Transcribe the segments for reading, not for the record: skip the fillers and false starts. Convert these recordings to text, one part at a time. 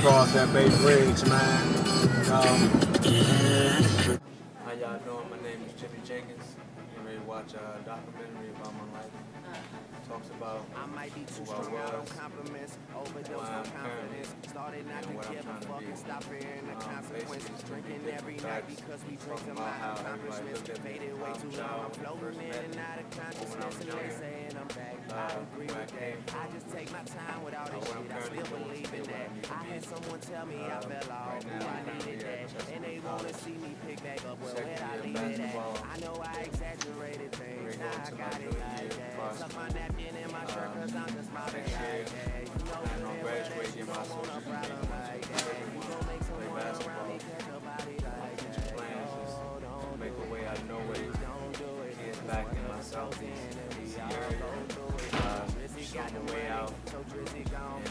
across that Bay Bridge, man. How y'all doing? My name is Jimmie Jenkins. You ready to watch a documentary about my life? Talks about who I was, who I am currently, and what I'm trying to be. Basically, drinking every night because we drink about how everybody looked at me when I was a child, when I first met me, or when I was younger, where I came from, what I'm currently doing to be what I need to be. Right now, I'm currently at Chesapeake College, second year basketball. We're going to my junior year varsity. Next year, I plan on graduating my associate's degree. Play basketball. My future plans is to make a way out of no way, get back in my southeast DC area, show my way out,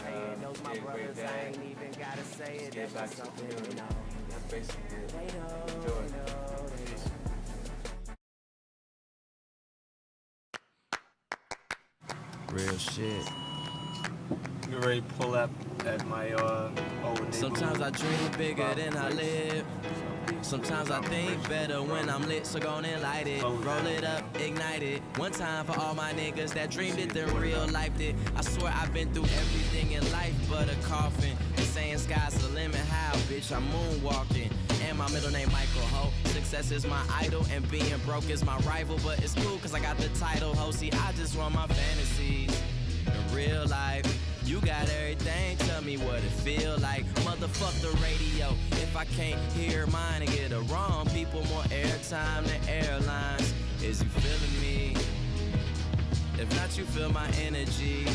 and be a great dad, just get back to the community. That's basically it. Enjoy. Peace. Real shit. You ready to pull up at my old neighborhood? Sometimes I dream bigger than I live. Sometimes I think better when I'm lit, so gon' and light it. Roll it up, ignite it. One time for all my niggas that dreamed it, then real life it. I swear I've been through everything in life but a coffin. Saying sky's the limit, how, bitch, I'm moonwalking. And my middle name Michael Ho. Success is my idol and being broke is my rival. But it's cool cause I got the title, ho. See, I just run my fantasies. In real life, you got everything, tell me what it feel like. Motherfuck the radio, if I can't hear mine and get it wrong. People more airtime than airlines. Is you feeling me? If not, you feel my energy.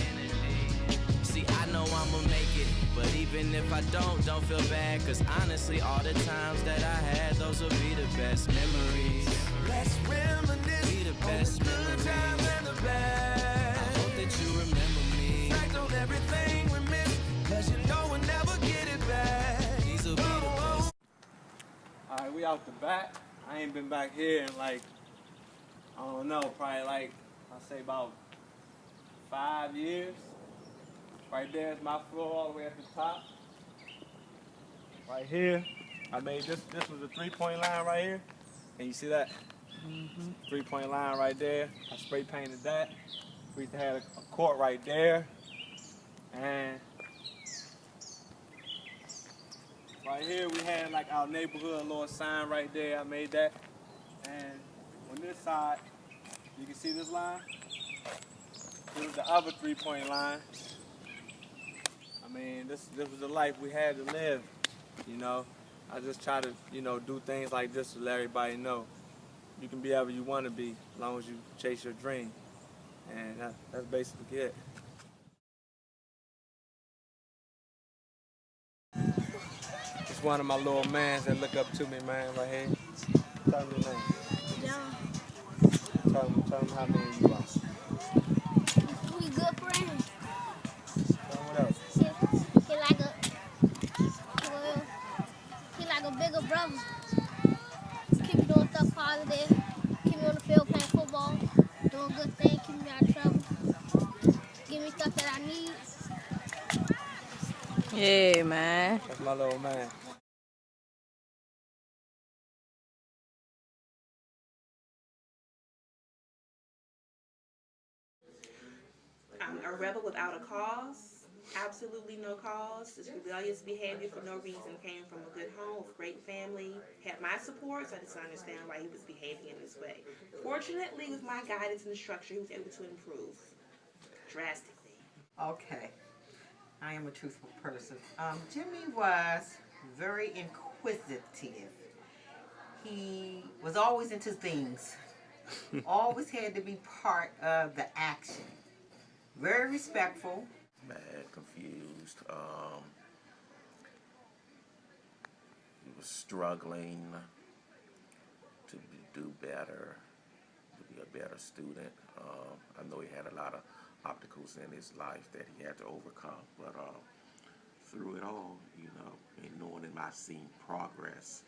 See, I know I'ma make it, but even if I don't feel bad. Cause honestly, all the times that I had, those will be the best memories. Let's reminisce Be the best on the good times and the bad. I hope that you remember me. Reflect on everything we missed, cause you know we'll never get it back. These will be the best. Alright, we out the back. I ain't been back here in like, I don't know, probably like, I'll say about 5 years. Right there is my floor all the way at the top. Right here, I made this was a 3-point line right here. Can you see that? 3-point line right there. I spray painted that. We used to have a court right there. And right here we had like our neighborhood little sign right there. I made that. And on this side, you can see this line. This was the other 3-point line. I mean, this was the life we had to live, you know. I just try to, you know, do things like this to let everybody know you can be whatever you want to be as long as you chase your dream. And that's basically it. It's one of my little mans that look up to me, man, right here. Tell him your name. Yeah. Tell him how many you are. We good friends. Tell him what else. He like a bigger brother. Keep me doing stuff positive. Keep me on the field playing football. Doing good things. Keep me out of trouble. Give me stuff that I need. Yeah, man. That's my little man. I'm a rebel without a cause, absolutely no cause. This rebellious behavior for no reason came from a good home with great family, had my support, so I just understand why he was behaving in this way. Fortunately, with my guidance and instruction, he was able to improve drastically. Okay, I am a truthful person. Jimmie was very inquisitive. He was always into things, always had to be part of the action. Very respectful. Mad, confused. He was struggling to do better, to be a better student. I know he had a lot of obstacles in his life that he had to overcome, but through it all, you know, and knowing him, I've seen progress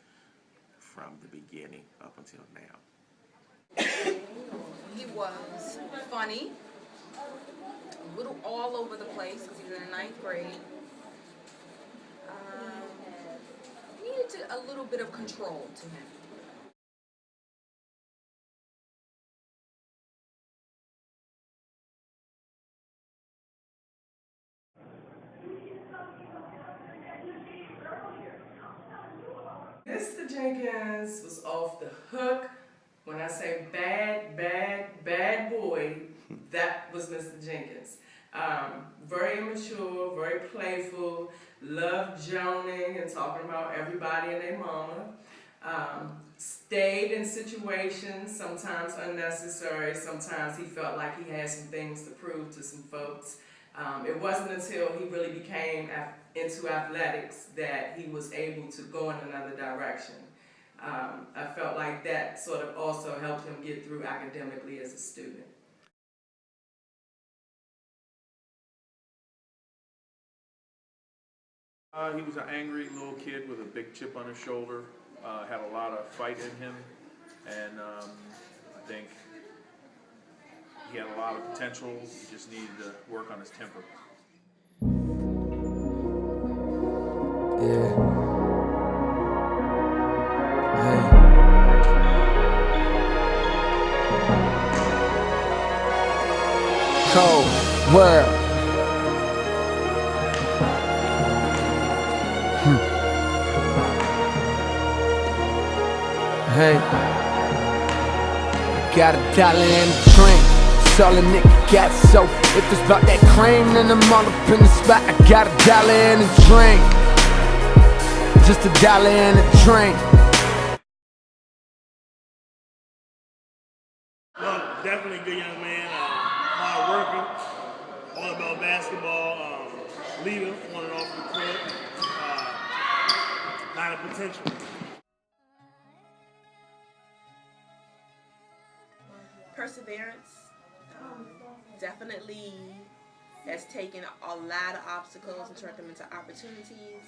from the beginning up until now. He was funny, a little all over the place because he was in the 9th grade. Needed a little bit of control to him. Mr. Jenkins was off the hook. When I say bad boy, that was Mr. Jenkins. Very immature, very playful, loved joning and talking about everybody and their mama. Stayed in situations, sometimes unnecessary, sometimes he felt like he had some things to prove to some folks. It wasn't until he really became into athletics that he was able to go in another direction. I felt like that sort of also helped him get through academically as a student. He was an angry little kid with a big chip on his shoulder, had a lot of fight in him, and I think he had a lot of potential. He just needed to work on his temper. Yeah. Hey. Cold world. Hey. Got $1 in the drink. It's all a nigga got, so if it's about that cream, then I'm all up in the spot. I got $1 in the drink. Just $1 in the drink. Well, definitely a good young man, hard worker, all about basketball, leader, on and off the court, lot of potential. Perseverance, definitely has taken a lot of obstacles and turned them into opportunities,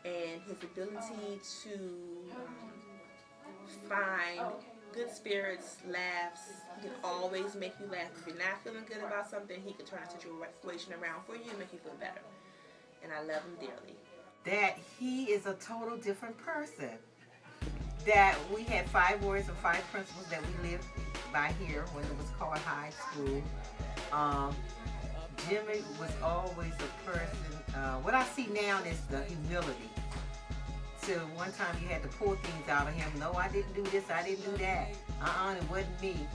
and his ability to find good spirits, laughs. He can always make you laugh. If you're not feeling good about something, he can turn a situation around for you and make you feel better. And I love him dearly. That he is a total different person. That we had 5 wards and 5 principles that we lived by here when it was called high school. Jimmie was always a person, what I see now is the humility. To one time you had to pull things out of him. No, I didn't do this, I didn't do that. It wasn't me.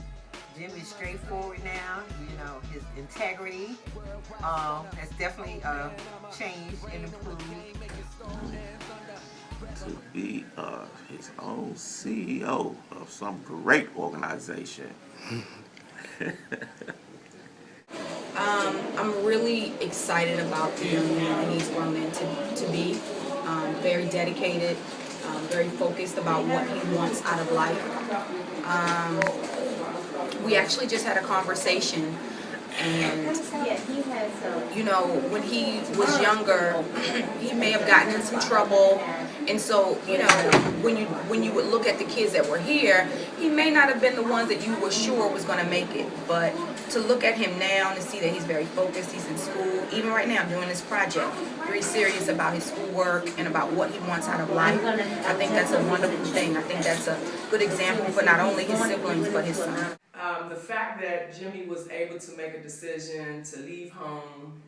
Jimmie's straightforward now. You know, his integrity has definitely changed and improved. To be his own CEO of some great organization. I'm really excited about the young man that he's grown into to be. Very dedicated, very focused about what he wants out of life. We actually just had a conversation, and you know, when he was younger, he may have gotten in some trouble. And so, you know, when you would look at the kids that were here, he may not have been the ones that you were sure was going to make it. But to look at him now and to see that he's very focused, he's in school, even right now doing this project, very serious about his schoolwork and about what he wants out of life. I think that's a wonderful thing. I think that's a good example for not only his siblings, but his son. The fact that Jimmie was able to make a decision to leave home,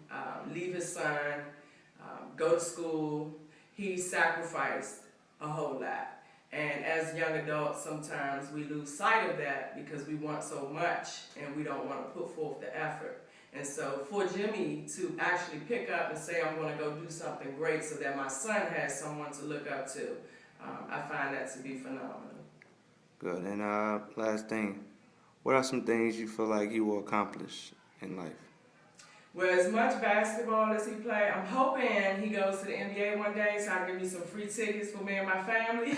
leave his son, go to school, he sacrificed a whole lot. And as young adults, sometimes we lose sight of that because we want so much and we don't want to put forth the effort. And so for Jimmie to actually pick up and say, I'm going to go do something great so that my son has someone to look up to, I find that to be phenomenal. Good. And last thing, what are some things you feel like you will accomplish in life? Well, as much basketball as he played, I'm hoping he goes to the NBA one day so I can give me some free tickets for me and my family.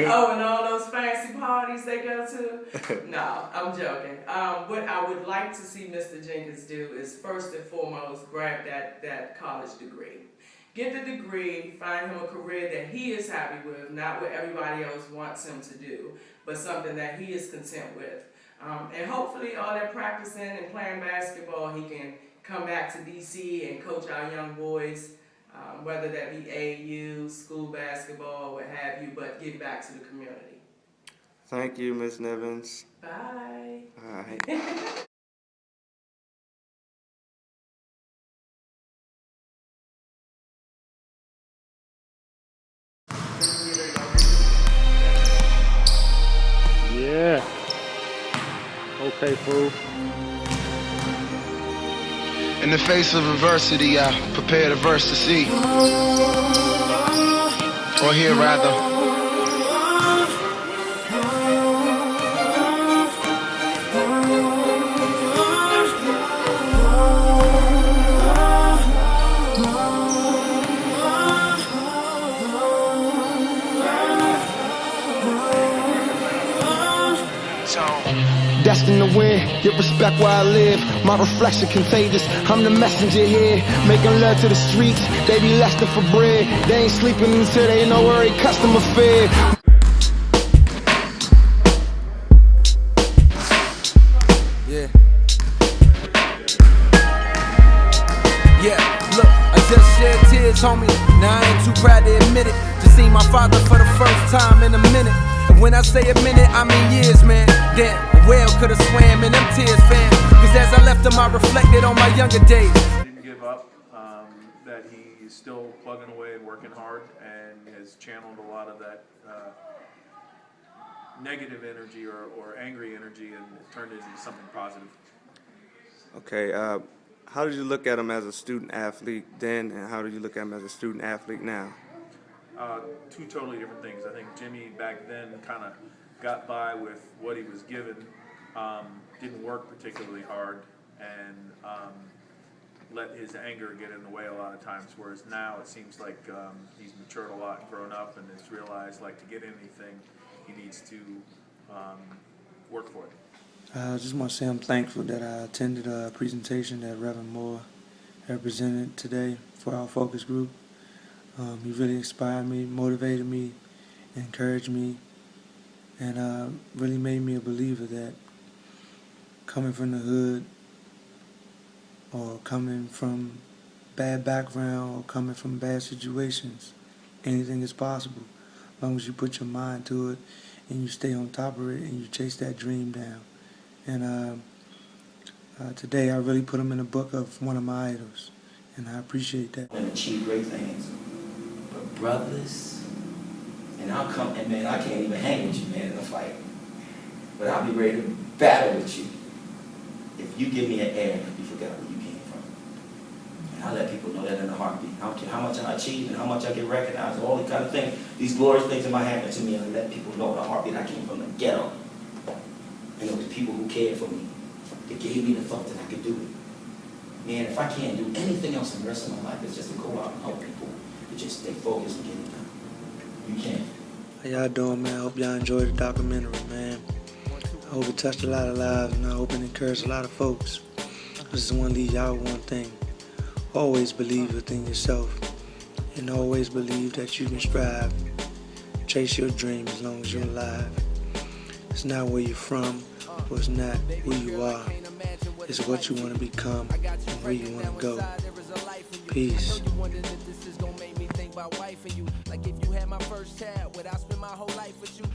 Oh, and all those fancy parties they go to. No, I'm joking. What I would like to see Mr. Jenkins do is first and foremost grab that college degree. Get the degree, find him a career that he is happy with, not what everybody else wants him to do, but something that he is content with. And hopefully all that practicing and playing basketball, he can come back to DC and coach our young boys whether that be AAU, school basketball, what have you, but give back to the community. Thank you, Ms. Nevins. Bye. All right. Yeah. Okay, fool. In the face of adversity, I prepared a verse to see. Or hear, rather. Destined to win, get respect where I live. My reflection contagious, I'm the messenger here. Making love to the streets, they be lusting for bread. They ain't sleeping until they know where they customer fed. Yeah, look, I just shed tears, homie. Now I ain't too proud to admit it. Just seen my father for the first time in a minute. And when I say a minute, I mean years, man. Damn, a whale could've swam in them tears, fam. Cause as I left him, I reflected on my younger days. Didn't give up, that he's still plugging away and working hard and has channeled a lot of that negative energy or angry energy and turned it into something positive. Okay, how did you look at him as a student athlete then, and how do you look at him as a student athlete now? Two totally different things. I think Jimmy back then kind of got by with what he was given, didn't work particularly hard, and let his anger get in the way a lot of times, whereas now it seems like he's matured a lot and grown up and has realized like to get anything, he needs to work for it. I just want to say I'm thankful that I attended a presentation that Reverend Moore represented today for our focus group. He really inspired me, motivated me, encouraged me, and really made me a believer that coming from the hood or coming from bad background or coming from bad situations, anything is possible as long as you put your mind to it and you stay on top of it and you chase that dream down. And today I really put him in the book of one of my idols, and I appreciate that. And achieve great things. But brothers, and I'll come, and man, I can't even hang with you, man, in a fight. But I'll be ready to battle with you if you give me an air and you forgot where you came from. And I let people know that in a heartbeat. I don't care how much I achieve and how much I get recognized, all the kind of things, these glorious things that might happen to me, and I let people know in a heartbeat I came from the ghetto. And it was people who cared for me, that gave me the thought that I could do it. Man, if I can't do anything else in the rest of my life, it's just to go out and help people, to just stay focused and get it done. You can. How y'all doing, man? I hope y'all enjoyed the documentary, man. I hope it touched a lot of lives, and I hope it encouraged a lot of folks. I just want to leave y'all with one thing. Always believe within yourself, and always believe that you can strive. Chase your dream as long as you're alive. It's not where you're from, or it's not who you are. It's what you want to become and where you want to go. Peace. Like if you had my first child, would I spend my whole life with you?